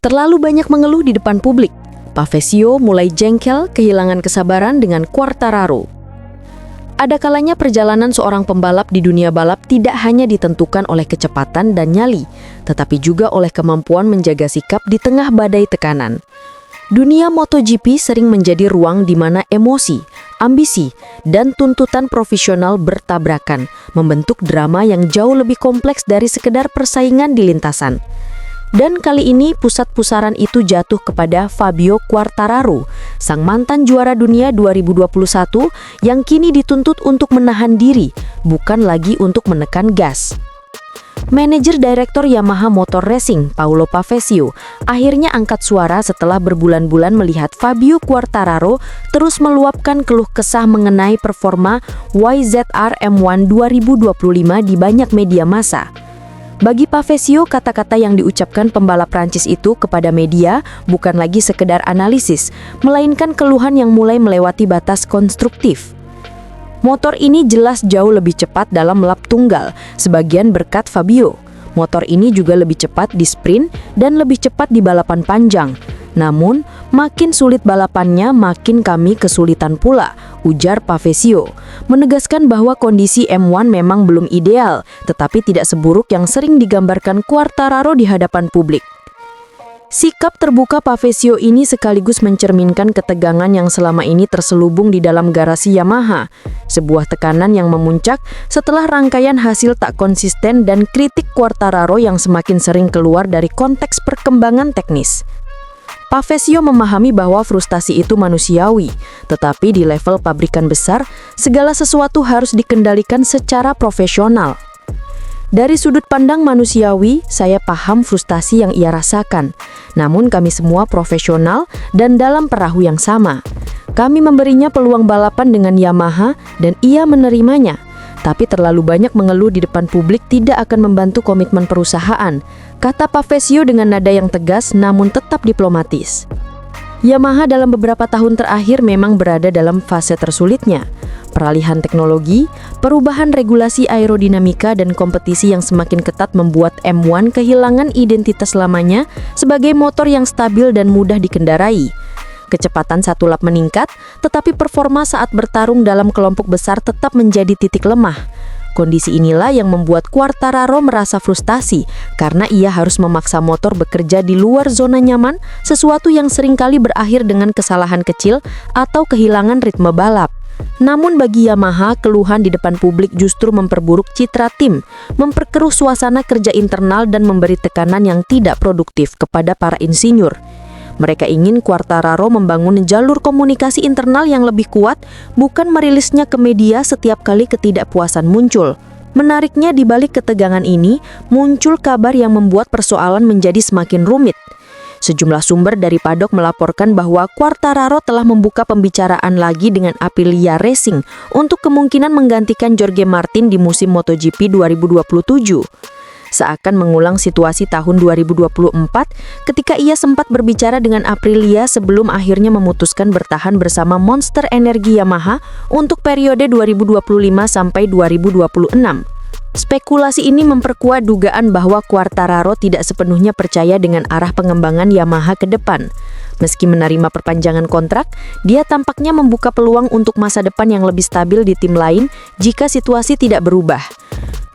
Terlalu banyak mengeluh di depan publik. Pavesio mulai jengkel kehilangan kesabaran dengan Quartararo. Ada kalanya perjalanan seorang pembalap di dunia balap tidak hanya ditentukan oleh kecepatan dan nyali, tetapi juga oleh kemampuan menjaga sikap di tengah badai tekanan. Dunia MotoGP sering menjadi ruang di mana emosi, ambisi, dan tuntutan profesional bertabrakan, membentuk drama yang jauh lebih kompleks dari sekedar persaingan di lintasan. Dan kali ini pusat pusaran itu jatuh kepada Fabio Quartararo, sang mantan juara dunia 2021 yang kini dituntut untuk menahan diri, bukan lagi untuk menekan gas. Manajer Direktur Yamaha Motor Racing, Paulo Pavesio, akhirnya angkat suara setelah berbulan-bulan melihat Fabio Quartararo terus meluapkan keluh kesah mengenai performa YZR M1 2025 di banyak media massa. Bagi Pavesio, kata-kata yang diucapkan pembalap Prancis itu kepada media bukan lagi sekedar analisis, melainkan keluhan yang mulai melewati batas konstruktif. Motor ini jelas jauh lebih cepat dalam lap tunggal, sebagian berkat Fabio. Motor ini juga lebih cepat di sprint dan lebih cepat di balapan panjang. Namun, makin sulit balapannya, makin kami kesulitan pula, ujar Pavesio, menegaskan bahwa kondisi M1 memang belum ideal, tetapi tidak seburuk yang sering digambarkan Quartararo di hadapan publik. Sikap terbuka Pavesio ini sekaligus mencerminkan ketegangan yang selama ini terselubung di dalam garasi Yamaha, sebuah tekanan yang memuncak setelah rangkaian hasil tak konsisten dan kritik Quartararo yang semakin sering keluar dari konteks perkembangan teknis. Pavesio memahami bahwa frustasi itu manusiawi, tetapi di level pabrikan besar, segala sesuatu harus dikendalikan secara profesional. Dari sudut pandang manusiawi, saya paham frustasi yang ia rasakan. Namun kami semua profesional dan dalam perahu yang sama. Kami memberinya peluang balapan dengan Yamaha dan ia menerimanya. Tapi terlalu banyak mengeluh di depan publik tidak akan membantu komitmen perusahaan, kata Pavesio dengan nada yang tegas namun tetap diplomatis. Yamaha dalam beberapa tahun terakhir memang berada dalam fase tersulitnya. Peralihan teknologi, perubahan regulasi aerodinamika dan kompetisi yang semakin ketat membuat M1 kehilangan identitas lamanya sebagai motor yang stabil dan mudah dikendarai. Kecepatan satu lap meningkat, tetapi performa saat bertarung dalam kelompok besar tetap menjadi titik lemah. Kondisi inilah yang membuat Quartararo merasa frustasi karena ia harus memaksa motor bekerja di luar zona nyaman, sesuatu yang seringkali berakhir dengan kesalahan kecil atau kehilangan ritme balap. Namun bagi Yamaha, keluhan di depan publik justru memperburuk citra tim, memperkeruh suasana kerja internal dan memberi tekanan yang tidak produktif kepada para insinyur. Mereka ingin Quartararo membangun jalur komunikasi internal yang lebih kuat, bukan merilisnya ke media setiap kali ketidakpuasan muncul. Menariknya, di balik ketegangan ini, muncul kabar yang membuat persoalan menjadi semakin rumit. Sejumlah sumber dari paddock melaporkan bahwa Quartararo telah membuka pembicaraan lagi dengan Aprilia Racing untuk kemungkinan menggantikan Jorge Martin di musim MotoGP 2027. Seakan mengulang situasi tahun 2024 ketika ia sempat berbicara dengan Aprilia sebelum akhirnya memutuskan bertahan bersama Monster Energy Yamaha untuk periode 2025 sampai 2026. Spekulasi ini memperkuat dugaan bahwa Quartararo tidak sepenuhnya percaya dengan arah pengembangan Yamaha ke depan. Meski menerima perpanjangan kontrak, dia tampaknya membuka peluang untuk masa depan yang lebih stabil di tim lain jika situasi tidak berubah.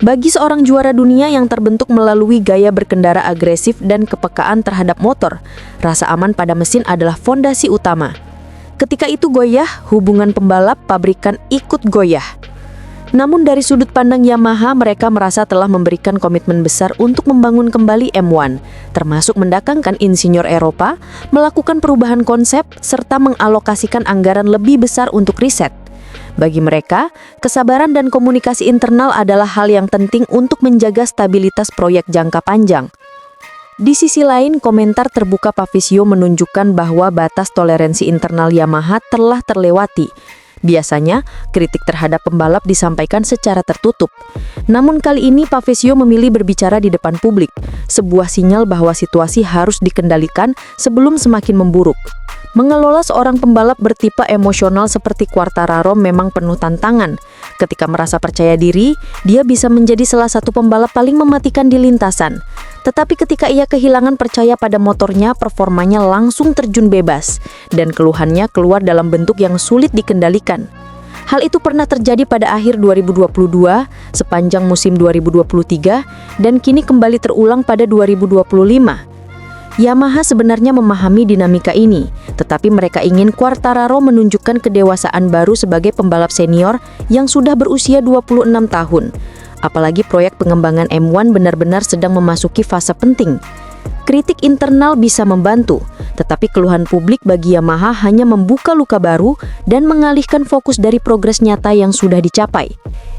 Bagi seorang juara dunia yang terbentuk melalui gaya berkendara agresif dan kepekaan terhadap motor, rasa aman pada mesin adalah fondasi utama. Ketika itu goyah, hubungan pembalap pabrikan ikut goyah. Namun dari sudut pandang Yamaha, mereka merasa telah memberikan komitmen besar untuk membangun kembali M1, termasuk mendatangkan insinyur Eropa, melakukan perubahan konsep, serta mengalokasikan anggaran lebih besar untuk riset. Bagi mereka, kesabaran dan komunikasi internal adalah hal yang penting untuk menjaga stabilitas proyek jangka panjang. Di sisi lain, komentar terbuka Pavesio menunjukkan bahwa batas toleransi internal Yamaha telah terlewati. Biasanya, kritik terhadap pembalap disampaikan secara tertutup. Namun kali ini Pavesio memilih berbicara di depan publik, sebuah sinyal bahwa situasi harus dikendalikan sebelum semakin memburuk. Mengelola seorang pembalap bertipe emosional seperti Quartararo memang penuh tantangan. Ketika merasa percaya diri, dia bisa menjadi salah satu pembalap paling mematikan di lintasan. Tetapi ketika ia kehilangan percaya pada motornya, performanya langsung terjun bebas, dan keluhannya keluar dalam bentuk yang sulit dikendalikan. Hal itu pernah terjadi pada akhir 2022, sepanjang musim 2023, dan kini kembali terulang pada 2025. Yamaha sebenarnya memahami dinamika ini, tetapi mereka ingin Quartararo menunjukkan kedewasaan baru sebagai pembalap senior yang sudah berusia 26 tahun. Apalagi proyek pengembangan M1 benar-benar sedang memasuki fase penting. Kritik internal bisa membantu, tetapi keluhan publik bagi Yamaha hanya membuka luka baru dan mengalihkan fokus dari progres nyata yang sudah dicapai.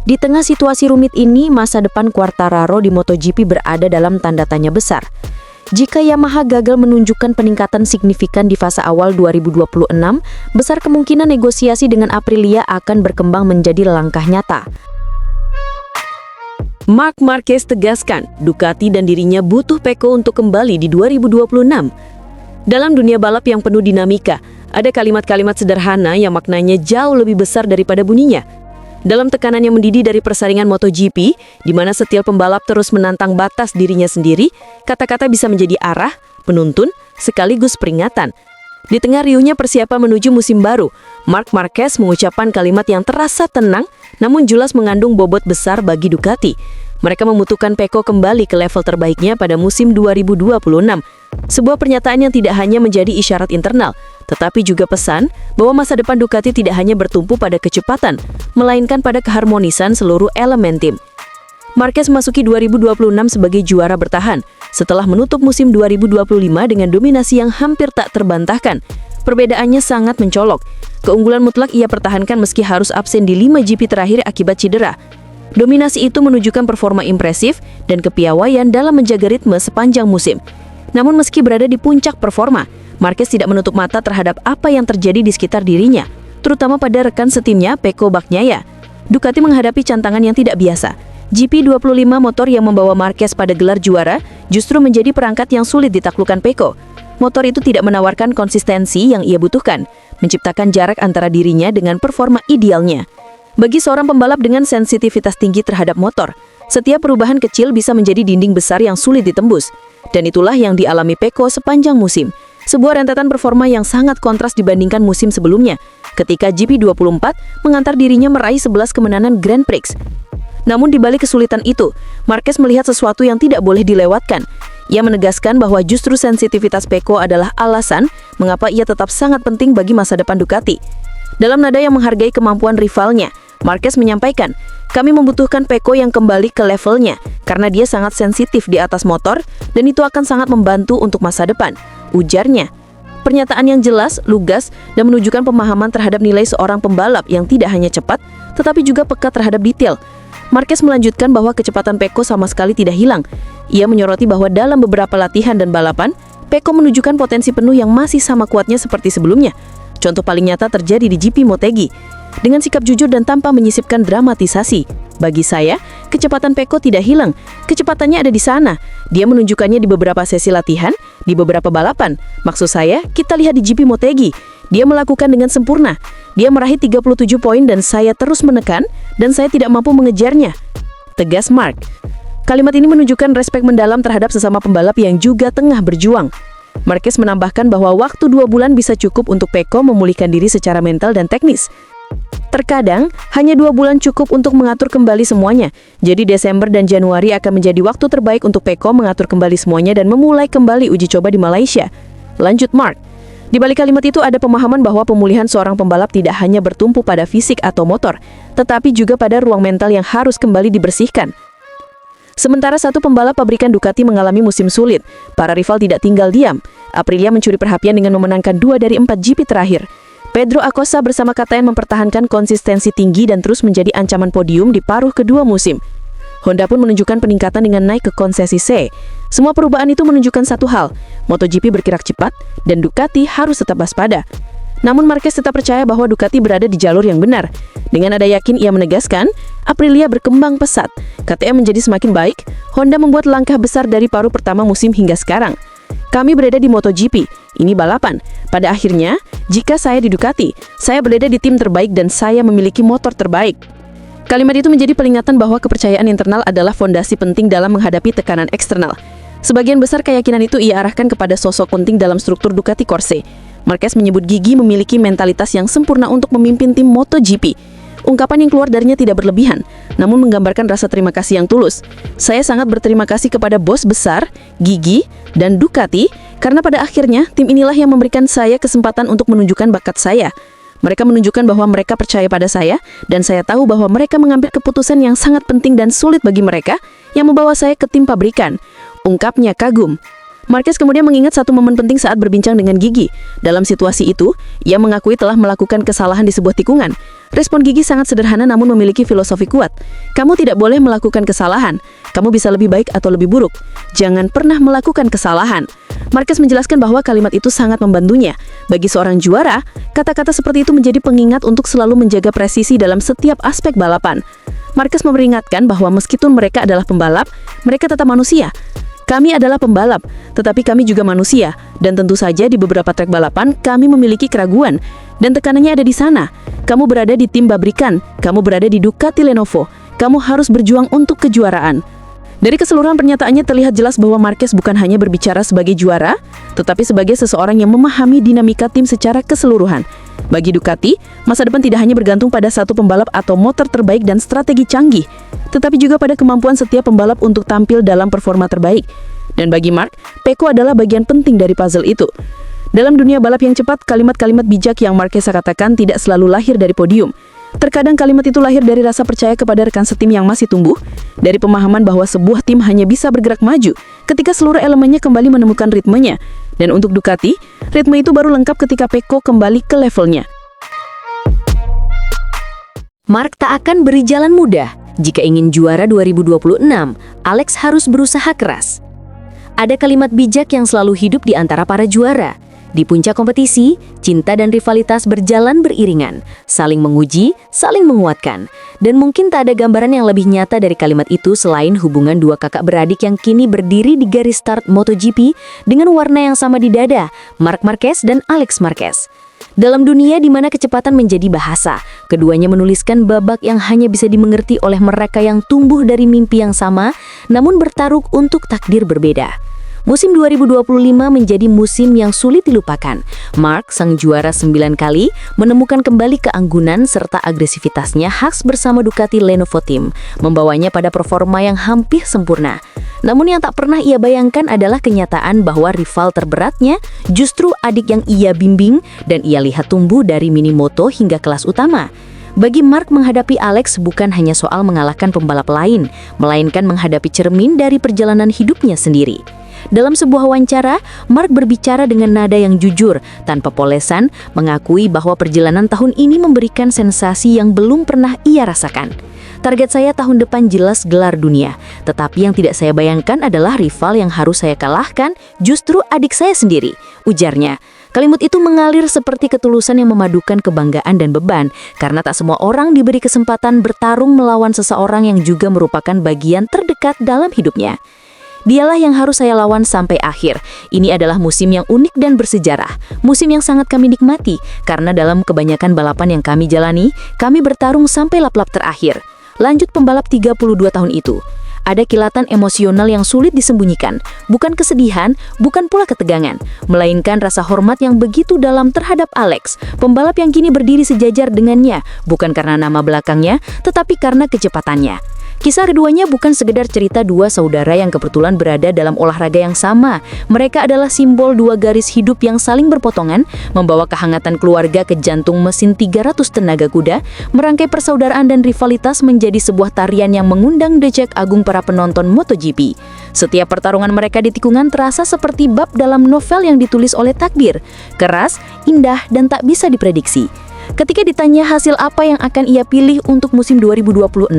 Di tengah situasi rumit ini, masa depan Quartararo di MotoGP berada dalam tanda tanya besar. Jika Yamaha gagal menunjukkan peningkatan signifikan di fase awal 2026, besar kemungkinan negosiasi dengan Aprilia akan berkembang menjadi langkah nyata. Marc Marquez tegaskan, Ducati dan dirinya butuh Pecco untuk kembali di 2026. Dalam dunia balap yang penuh dinamika, ada kalimat-kalimat sederhana yang maknanya jauh lebih besar daripada bunyinya. Dalam tekanan yang mendidih dari persaingan MotoGP, di mana setiap pembalap terus menantang batas dirinya sendiri, kata-kata bisa menjadi arah, penuntun, sekaligus peringatan. Di tengah riuhnya persiapan menuju musim baru, Marc Marquez mengucapkan kalimat yang terasa tenang, namun jelas mengandung bobot besar bagi Ducati. Mereka membutuhkan Pecco kembali ke level terbaiknya pada musim 2026. Sebuah pernyataan yang tidak hanya menjadi isyarat internal, tetapi juga pesan bahwa masa depan Ducati tidak hanya bertumpu pada kecepatan, melainkan pada keharmonisan seluruh elemen tim. Marquez memasuki 2026 sebagai juara bertahan, setelah menutup musim 2025 dengan dominasi yang hampir tak terbantahkan. Perbedaannya sangat mencolok. Keunggulan mutlak ia pertahankan meski harus absen di 5 GP terakhir akibat cedera. Dominasi itu menunjukkan performa impresif dan kepiawaian dalam menjaga ritme sepanjang musim. Namun meski berada di puncak performa, Marquez tidak menutup mata terhadap apa yang terjadi di sekitar dirinya, terutama pada rekan setimnya Pecco Bagnaia. Ducati menghadapi tantangan yang tidak biasa. GP25 motor yang membawa Marquez pada gelar juara justru menjadi perangkat yang sulit ditaklukkan Pecco. Motor itu tidak menawarkan konsistensi yang ia butuhkan, menciptakan jarak antara dirinya dengan performa idealnya. Bagi seorang pembalap dengan sensitivitas tinggi terhadap motor, setiap perubahan kecil bisa menjadi dinding besar yang sulit ditembus. Dan itulah yang dialami Pecco sepanjang musim. Sebuah rentetan performa yang sangat kontras dibandingkan musim sebelumnya, ketika GP24 mengantar dirinya meraih 11 kemenangan Grand Prix. Namun di balik kesulitan itu, Marquez melihat sesuatu yang tidak boleh dilewatkan. Ia menegaskan bahwa justru sensitivitas Pecco adalah alasan mengapa ia tetap sangat penting bagi masa depan Ducati. Dalam nada yang menghargai kemampuan rivalnya, Marquez menyampaikan, "Kami membutuhkan Pecco yang kembali ke levelnya, karena dia sangat sensitif di atas motor, dan itu akan sangat membantu untuk masa depan," ujarnya. Pernyataan yang jelas, lugas, dan menunjukkan pemahaman terhadap nilai seorang pembalap yang tidak hanya cepat, tetapi juga peka terhadap detail. Marquez melanjutkan bahwa kecepatan Pecco sama sekali tidak hilang. Ia menyoroti bahwa dalam beberapa latihan dan balapan, Pecco menunjukkan potensi penuh yang masih sama kuatnya seperti sebelumnya. Contoh paling nyata terjadi di GP Motegi. Dengan sikap jujur dan tanpa menyisipkan dramatisasi, bagi saya, kecepatan Pecco tidak hilang. Kecepatannya ada di sana. Dia menunjukkannya di beberapa sesi latihan, di beberapa balapan. Maksud saya, kita lihat di GP Motegi. Dia melakukan dengan sempurna. Dia meraih 37 poin dan saya terus menekan, dan saya tidak mampu mengejarnya, tegas Marc. Kalimat ini menunjukkan respek mendalam terhadap sesama pembalap yang juga tengah berjuang. Marquez menambahkan bahwa waktu 2 bulan bisa cukup untuk Pecco memulihkan diri secara mental dan teknis. Terkadang, hanya 2 bulan cukup untuk mengatur kembali semuanya. Jadi Desember dan Januari akan menjadi waktu terbaik untuk Pecco mengatur kembali semuanya dan memulai kembali uji coba di Malaysia, lanjut Marc. Di balik kalimat itu ada pemahaman bahwa pemulihan seorang pembalap tidak hanya bertumpu pada fisik atau motor, tetapi juga pada ruang mental yang harus kembali dibersihkan. Sementara satu pembalap pabrikan Ducati mengalami musim sulit, para rival tidak tinggal diam. Aprilia mencuri perhatian dengan memenangkan 2 dari 4 GP terakhir. Pedro Acosta bersama KTM mempertahankan konsistensi tinggi dan terus menjadi ancaman podium di paruh kedua musim. Honda pun menunjukkan peningkatan dengan naik ke konsesi C. Semua perubahan itu menunjukkan satu hal, MotoGP bergerak cepat dan Ducati harus tetap waspada. Namun Marquez tetap percaya bahwa Ducati berada di jalur yang benar. Dengan nada yakin ia menegaskan, Aprilia berkembang pesat, KTM menjadi semakin baik, Honda membuat langkah besar dari paruh pertama musim hingga sekarang. Kami berada di MotoGP, ini balapan. Pada akhirnya, jika saya di Ducati, saya berada di tim terbaik dan saya memiliki motor terbaik. Kalimat itu menjadi peringatan bahwa kepercayaan internal adalah fondasi penting dalam menghadapi tekanan eksternal. Sebagian besar keyakinan itu ia arahkan kepada sosok penting dalam struktur Ducati Corse. Marquez menyebut Gigi memiliki mentalitas yang sempurna untuk memimpin tim MotoGP. Ungkapan yang keluar darinya tidak berlebihan, namun menggambarkan rasa terima kasih yang tulus. Saya sangat berterima kasih kepada bos besar, Gigi, dan Ducati, karena pada akhirnya tim inilah yang memberikan saya kesempatan untuk menunjukkan bakat saya. Mereka menunjukkan bahwa mereka percaya pada saya, dan saya tahu bahwa mereka mengambil keputusan yang sangat penting dan sulit bagi mereka, yang membawa saya ke tim pabrikan. Ungkapnya kagum. Marquez kemudian mengingat satu momen penting saat berbincang dengan Gigi. Dalam situasi itu, ia mengakui telah melakukan kesalahan di sebuah tikungan. Respon Gigi sangat sederhana namun memiliki filosofi kuat. Kamu tidak boleh melakukan kesalahan. Kamu bisa lebih baik atau lebih buruk. Jangan pernah melakukan kesalahan. Marquez menjelaskan bahwa kalimat itu sangat membantunya. Bagi seorang juara, kata-kata seperti itu menjadi pengingat untuk selalu menjaga presisi dalam setiap aspek balapan. Marquez memperingatkan bahwa meskipun mereka adalah pembalap, mereka tetap manusia. Kami adalah pembalap, tetapi kami juga manusia, dan tentu saja di beberapa trek balapan kami memiliki keraguan, dan tekanannya ada di sana. Kamu berada di tim pabrikan, kamu berada di Ducati Lenovo, kamu harus berjuang untuk kejuaraan. Dari keseluruhan pernyataannya terlihat jelas bahwa Marquez bukan hanya berbicara sebagai juara, tetapi sebagai seseorang yang memahami dinamika tim secara keseluruhan. Bagi Ducati, masa depan tidak hanya bergantung pada satu pembalap atau motor terbaik dan strategi canggih, tetapi juga pada kemampuan setiap pembalap untuk tampil dalam performa terbaik. Dan bagi Marc, Pecco adalah bagian penting dari puzzle itu. Dalam dunia balap yang cepat, kalimat-kalimat bijak yang Marquez katakan tidak selalu lahir dari podium. Terkadang kalimat itu lahir dari rasa percaya kepada rekan setim yang masih tumbuh, dari pemahaman bahwa sebuah tim hanya bisa bergerak maju ketika seluruh elemennya kembali menemukan ritmenya. Dan untuk Ducati, ritme itu baru lengkap ketika Pecco kembali ke levelnya. Marc tak akan beri jalan mudah. Jika ingin juara 2026, Alex harus berusaha keras. Ada kalimat bijak yang selalu hidup di antara para juara. Di puncak kompetisi, cinta dan rivalitas berjalan beriringan, saling menguji, saling menguatkan. Dan mungkin tak ada gambaran yang lebih nyata dari kalimat itu selain hubungan dua kakak beradik yang kini berdiri di garis start MotoGP dengan warna yang sama di dada, Marc Marquez dan Alex Marquez. Dalam dunia di mana kecepatan menjadi bahasa, keduanya menuliskan babak yang hanya bisa dimengerti oleh mereka yang tumbuh dari mimpi yang sama, namun bertaruh untuk takdir berbeda. Musim 2025 menjadi musim yang sulit dilupakan. Marc, sang juara 9 kali, menemukan kembali keanggunan serta agresivitasnya khas bersama Ducati Lenovo Team, membawanya pada performa yang hampir sempurna. Namun yang tak pernah ia bayangkan adalah kenyataan bahwa rival terberatnya justru adik yang ia bimbing dan ia lihat tumbuh dari minimoto hingga kelas utama. Bagi Marc, menghadapi Alex bukan hanya soal mengalahkan pembalap lain, melainkan menghadapi cermin dari perjalanan hidupnya sendiri. Dalam sebuah wawancara, Marc berbicara dengan nada yang jujur, tanpa polesan, mengakui bahwa perjalanan tahun ini memberikan sensasi yang belum pernah ia rasakan. Target saya tahun depan jelas gelar dunia, tetapi yang tidak saya bayangkan adalah rival yang harus saya kalahkan justru adik saya sendiri, ujarnya. Kalimat itu mengalir seperti ketulusan yang memadukan kebanggaan dan beban, karena tak semua orang diberi kesempatan bertarung melawan seseorang yang juga merupakan bagian terdekat dalam hidupnya. Dialah yang harus saya lawan sampai akhir. Ini adalah musim yang unik dan bersejarah. Musim yang sangat kami nikmati, karena dalam kebanyakan balapan yang kami jalani, kami bertarung sampai lap-lap terakhir. Lanjut pembalap 32 tahun itu. Ada kilatan emosional yang sulit disembunyikan, bukan kesedihan, bukan pula ketegangan, melainkan rasa hormat yang begitu dalam terhadap Alex, pembalap yang kini berdiri sejajar dengannya, bukan karena nama belakangnya, tetapi karena kecepatannya. Kisah keduanya bukan sekedar cerita dua saudara yang kebetulan berada dalam olahraga yang sama. Mereka adalah simbol dua garis hidup yang saling berpotongan, membawa kehangatan keluarga ke jantung mesin 300 tenaga kuda, merangkai persaudaraan dan rivalitas menjadi sebuah tarian yang mengundang decak agung para penonton MotoGP. Setiap pertarungan mereka di tikungan terasa seperti bab dalam novel yang ditulis oleh takdir, keras, indah, dan tak bisa diprediksi. Ketika ditanya hasil apa yang akan ia pilih untuk musim 2026,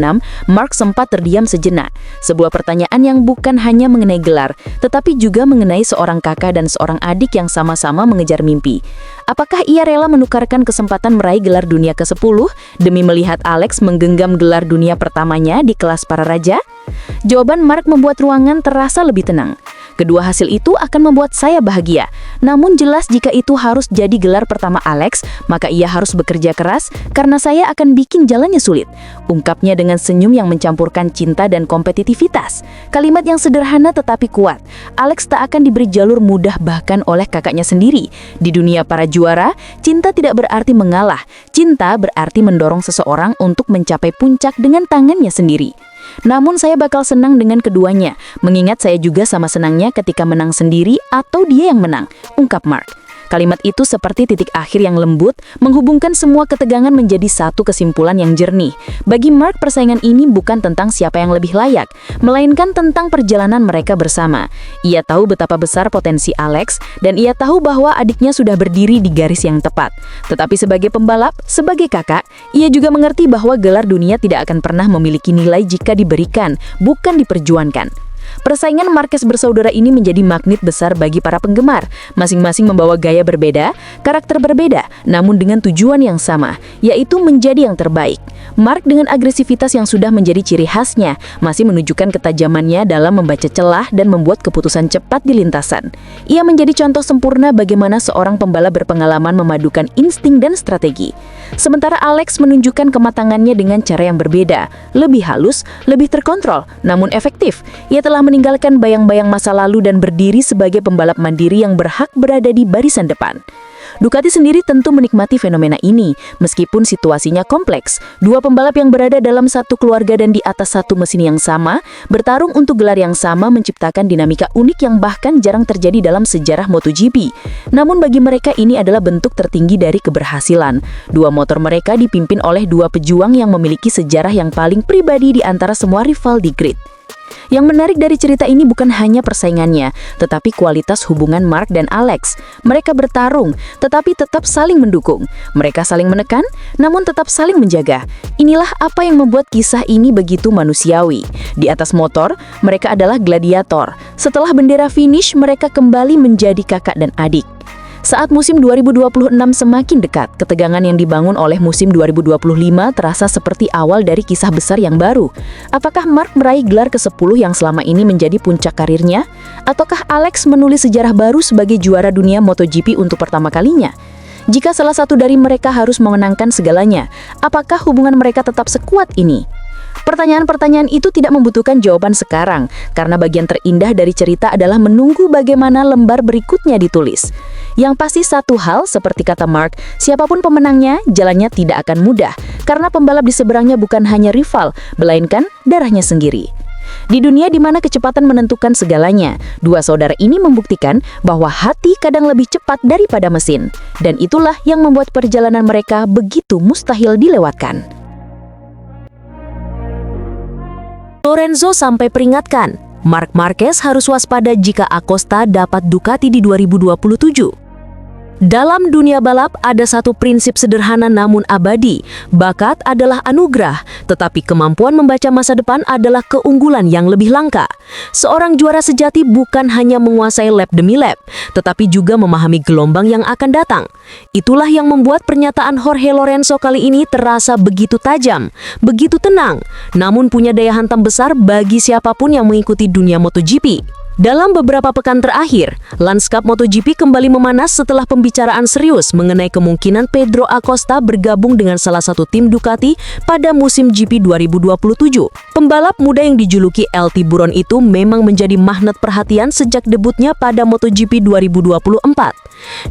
Mark sempat terdiam sejenak. Sebuah pertanyaan yang bukan hanya mengenai gelar, tetapi juga mengenai seorang kakak dan seorang adik yang sama-sama mengejar mimpi. Apakah ia rela menukarkan kesempatan meraih gelar dunia ke-10 demi melihat Alex menggenggam gelar dunia pertamanya di kelas para raja? Jawaban Mark membuat ruangan terasa lebih tenang. Kedua hasil itu akan membuat saya bahagia. Namun jelas jika itu harus jadi gelar pertama Alex, maka ia harus bekerja keras karena saya akan bikin jalannya sulit. Ungkapnya dengan senyum yang mencampurkan cinta dan kompetitivitas. Kalimat yang sederhana tetapi kuat. Alex tak akan diberi jalur mudah bahkan oleh kakaknya sendiri. Di dunia para juara, cinta tidak berarti mengalah. Cinta berarti mendorong seseorang untuk mencapai puncak dengan tangannya sendiri. Namun saya bakal senang dengan keduanya, mengingat saya juga sama senangnya ketika menang sendiri atau dia yang menang, ungkap Mark. Kalimat itu seperti titik akhir yang lembut, menghubungkan semua ketegangan menjadi satu kesimpulan yang jernih. Bagi Mark, persaingan ini bukan tentang siapa yang lebih layak, melainkan tentang perjalanan mereka bersama. Ia tahu betapa besar potensi Alex, dan ia tahu bahwa adiknya sudah berdiri di garis yang tepat. Tetapi sebagai pembalap, sebagai kakak, ia juga mengerti bahwa gelar dunia tidak akan pernah memiliki nilai jika diberikan, bukan diperjuangkan. Persaingan Marquez bersaudara ini menjadi magnet besar bagi para penggemar. Masing-masing membawa gaya berbeda, karakter berbeda, namun dengan tujuan yang sama, yaitu menjadi yang terbaik. Mark dengan agresivitas yang sudah menjadi ciri khasnya, masih menunjukkan ketajamannya dalam membaca celah dan membuat keputusan cepat di lintasan. Ia menjadi contoh sempurna bagaimana seorang pembalap berpengalaman memadukan insting dan strategi. Sementara Alex menunjukkan kematangannya dengan cara yang berbeda, lebih halus, lebih terkontrol, namun efektif. Ia telah meninggalkan bayang-bayang masa lalu dan berdiri sebagai pembalap mandiri yang berhak berada di barisan depan. Ducati sendiri tentu menikmati fenomena ini, meskipun situasinya kompleks. Dua pembalap yang berada dalam satu keluarga dan di atas satu mesin yang sama, bertarung untuk gelar yang sama menciptakan dinamika unik yang bahkan jarang terjadi dalam sejarah MotoGP. Namun bagi mereka ini adalah bentuk tertinggi dari keberhasilan. Dua motor mereka dipimpin oleh dua pejuang yang memiliki sejarah yang paling pribadi di antara semua rival di grid. Yang menarik dari cerita ini bukan hanya persaingannya, tetapi kualitas hubungan Mark dan Alex. Mereka bertarung, tetapi tetap saling mendukung. Mereka saling menekan, namun tetap saling menjaga. Inilah apa yang membuat kisah ini begitu manusiawi. Di atas motor, mereka adalah gladiator. Setelah bendera finish, mereka kembali menjadi kakak dan adik. Saat musim 2026 semakin dekat, ketegangan yang dibangun oleh musim 2025 terasa seperti awal dari kisah besar yang baru. Apakah Mark meraih gelar ke-10 yang selama ini menjadi puncak karirnya? Ataukah Alex menulis sejarah baru sebagai juara dunia MotoGP untuk pertama kalinya? Jika salah satu dari mereka harus memenangkan segalanya, apakah hubungan mereka tetap sekuat ini? Pertanyaan-pertanyaan itu tidak membutuhkan jawaban sekarang, karena bagian terindah dari cerita adalah menunggu bagaimana lembar berikutnya ditulis. Yang pasti satu hal, seperti kata Mark, siapapun pemenangnya, jalannya tidak akan mudah, karena pembalap di seberangnya bukan hanya rival, melainkan darahnya sendiri. Di dunia di mana kecepatan menentukan segalanya, dua saudara ini membuktikan bahwa hati kadang lebih cepat daripada mesin. Dan itulah yang membuat perjalanan mereka begitu mustahil dilewatkan. Lorenzo sampai peringatkan, Marc Marquez harus waspada jika Acosta dapat Ducati di 2027. Dalam dunia balap ada satu prinsip sederhana namun abadi. Bakat adalah anugerah, tetapi kemampuan membaca masa depan adalah keunggulan yang lebih langka. Seorang juara sejati bukan hanya menguasai lap demi lap, tetapi juga memahami gelombang yang akan datang. Itulah yang membuat pernyataan Jorge Lorenzo kali ini terasa begitu tajam, begitu tenang, namun punya daya hantam besar bagi siapapun yang mengikuti dunia MotoGP. Dalam beberapa pekan terakhir, lanskap MotoGP kembali memanas setelah pembicaraan serius mengenai kemungkinan Pedro Acosta bergabung dengan salah satu tim Ducati pada musim GP 2027. Pembalap muda yang dijuluki El Tiburon itu memang menjadi magnet perhatian sejak debutnya pada MotoGP 2024.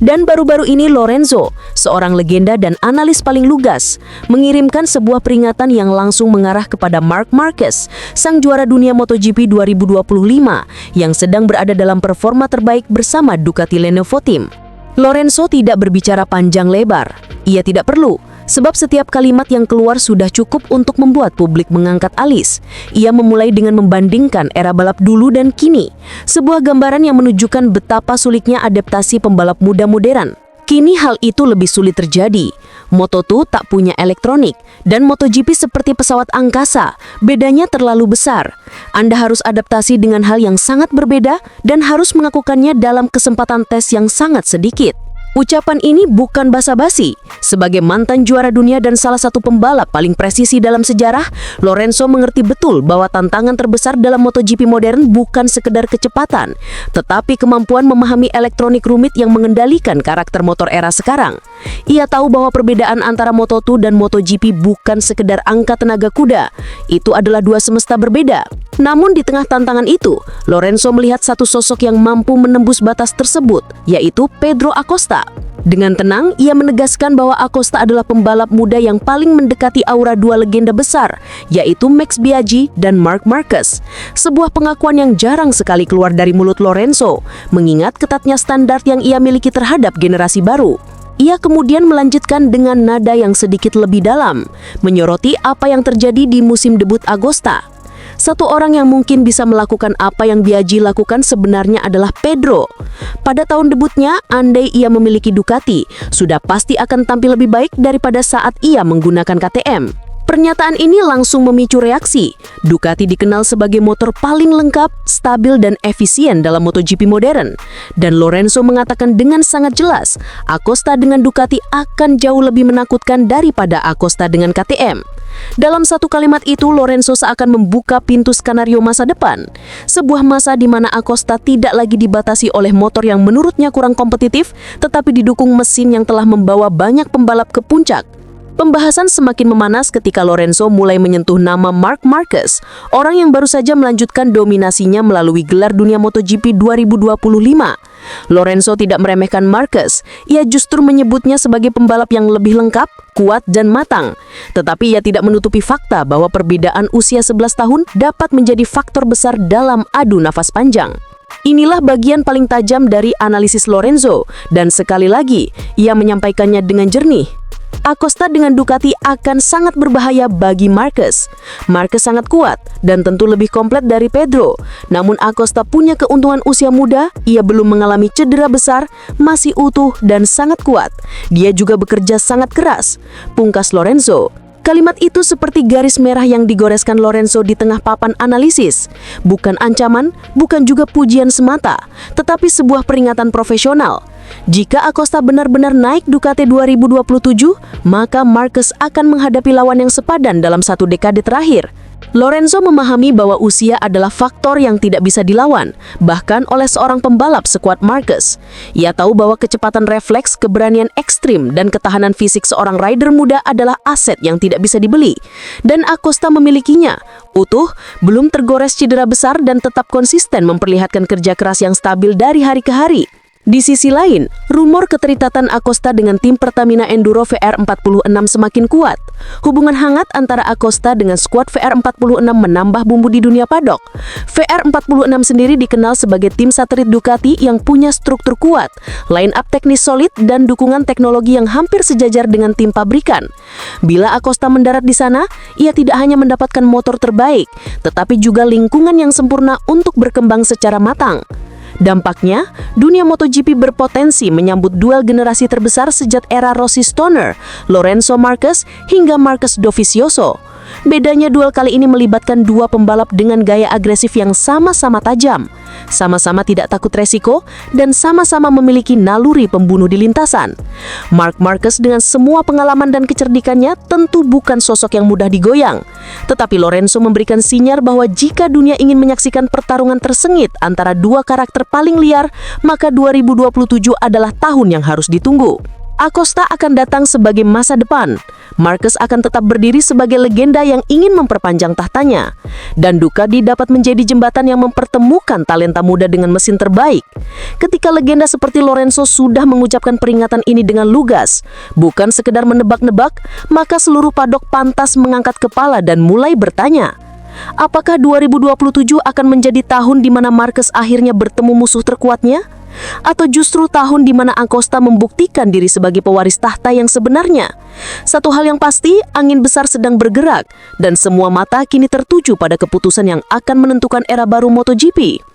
Dan baru-baru ini Lorenzo, seorang legenda dan analis paling lugas, mengirimkan sebuah peringatan yang langsung mengarah kepada Marc Marquez, sang juara dunia MotoGP 2025 yang sedang berada dalam performa terbaik bersama Ducati Lenovo Team. Lorenzo tidak berbicara panjang lebar. Ia tidak perlu, sebab setiap kalimat yang keluar sudah cukup untuk membuat publik mengangkat alis. Ia memulai dengan membandingkan era balap dulu dan kini, sebuah gambaran yang menunjukkan betapa sulitnya adaptasi pembalap muda modern. Kini hal itu lebih sulit terjadi. Moto2 tak punya elektronik, dan MotoGP seperti pesawat angkasa, bedanya terlalu besar. Anda harus adaptasi dengan hal yang sangat berbeda dan harus melakukannya dalam kesempatan tes yang sangat sedikit. Ucapan ini bukan basa-basi. Sebagai mantan juara dunia dan salah satu pembalap paling presisi dalam sejarah, Lorenzo mengerti betul bahwa tantangan terbesar dalam MotoGP modern bukan sekedar kecepatan, tetapi kemampuan memahami elektronik rumit yang mengendalikan karakter motor era sekarang. Ia tahu bahwa perbedaan antara Moto2 dan MotoGP bukan sekedar angka tenaga kuda. Itu adalah dua semesta berbeda. Namun di tengah tantangan itu, Lorenzo melihat satu sosok yang mampu menembus batas tersebut, yaitu Pedro Acosta. Dengan tenang, ia menegaskan bahwa Acosta adalah pembalap muda yang paling mendekati aura dua legenda besar, yaitu Max Biaggi dan Marc Marquez. Sebuah pengakuan yang jarang sekali keluar dari mulut Lorenzo, mengingat ketatnya standar yang ia miliki terhadap generasi baru. Ia kemudian melanjutkan dengan nada yang sedikit lebih dalam, menyoroti apa yang terjadi di musim debut Agosta. Satu orang yang mungkin bisa melakukan apa yang Biaggi lakukan sebenarnya adalah Pedro. Pada tahun debutnya, andai ia memiliki Ducati, sudah pasti akan tampil lebih baik daripada saat ia menggunakan KTM. Pernyataan ini langsung memicu reaksi. Ducati dikenal sebagai motor paling lengkap, stabil, dan efisien dalam MotoGP modern. Dan Lorenzo mengatakan dengan sangat jelas, Acosta dengan Ducati akan jauh lebih menakutkan daripada Acosta dengan KTM. Dalam satu kalimat itu, Lorenzo seakan membuka pintu skenario masa depan. Sebuah masa di mana Acosta tidak lagi dibatasi oleh motor yang menurutnya kurang kompetitif, tetapi didukung mesin yang telah membawa banyak pembalap ke puncak. Pembahasan semakin memanas ketika Lorenzo mulai menyentuh nama Marc Marquez, orang yang baru saja melanjutkan dominasinya melalui gelar dunia MotoGP 2025. Lorenzo tidak meremehkan Marquez, ia justru menyebutnya sebagai pembalap yang lebih lengkap, kuat, dan matang. Tetapi ia tidak menutupi fakta bahwa perbedaan usia 11 tahun dapat menjadi faktor besar dalam adu nafas panjang. Inilah bagian paling tajam dari analisis Lorenzo, dan sekali lagi, ia menyampaikannya dengan jernih. Acosta dengan Ducati akan sangat berbahaya bagi Marquez. Marquez sangat kuat dan tentu lebih komplit dari Pedro. Namun Acosta punya keuntungan usia muda, ia belum mengalami cedera besar, masih utuh dan sangat kuat. Dia juga bekerja sangat keras, pungkas Lorenzo. Kalimat itu seperti garis merah yang digoreskan Lorenzo di tengah papan analisis. Bukan ancaman, bukan juga pujian semata, tetapi sebuah peringatan profesional. Jika Acosta benar-benar naik Ducati 2027, maka Marquez akan menghadapi lawan yang sepadan dalam satu dekade terakhir. Lorenzo memahami bahwa usia adalah faktor yang tidak bisa dilawan, bahkan oleh seorang pembalap sekuat Marquez. Ia tahu bahwa kecepatan refleks, keberanian ekstrim, dan ketahanan fisik seorang rider muda adalah aset yang tidak bisa dibeli. Dan Acosta memilikinya, utuh, belum tergores cedera besar dan tetap konsisten memperlihatkan kerja keras yang stabil dari hari ke hari. Di sisi lain, rumor keterikatan Acosta dengan tim Pertamina Enduro VR46 semakin kuat. Hubungan hangat antara Acosta dengan skuad VR46 menambah bumbu di dunia padok. VR46 sendiri dikenal sebagai tim satelit Ducati yang punya struktur kuat, line up teknis solid, dan dukungan teknologi yang hampir sejajar dengan tim pabrikan. Bila Acosta mendarat di sana, ia tidak hanya mendapatkan motor terbaik, tetapi juga lingkungan yang sempurna untuk berkembang secara matang. Dampaknya, dunia MotoGP berpotensi menyambut duel generasi terbesar sejak era Rossi Stoner, Lorenzo Marquez, hingga Marquez Dovizioso. Bedanya duel kali ini melibatkan dua pembalap dengan gaya agresif yang sama-sama tajam, sama-sama tidak takut resiko, dan sama-sama memiliki naluri pembunuh di lintasan. Marc Marquez dengan semua pengalaman dan kecerdikannya tentu bukan sosok yang mudah digoyang. Tetapi Lorenzo memberikan sinyal bahwa jika dunia ingin menyaksikan pertarungan tersengit antara dua karakter paling liar, maka 2027 adalah tahun yang harus ditunggu. Acosta akan datang sebagai masa depan. Marquez akan tetap berdiri sebagai legenda yang ingin memperpanjang tahtanya. Dan Ducati dapat menjadi jembatan yang mempertemukan talenta muda dengan mesin terbaik. Ketika legenda seperti Lorenzo sudah mengucapkan peringatan ini dengan lugas, bukan sekedar menebak-nebak, maka seluruh padok pantas mengangkat kepala dan mulai bertanya, apakah 2027 akan menjadi tahun di mana Marquez akhirnya bertemu musuh terkuatnya? Atau justru tahun di mana Acosta membuktikan diri sebagai pewaris tahta yang sebenarnya? Satu hal yang pasti, angin besar sedang bergerak, dan semua mata kini tertuju pada keputusan yang akan menentukan era baru MotoGP.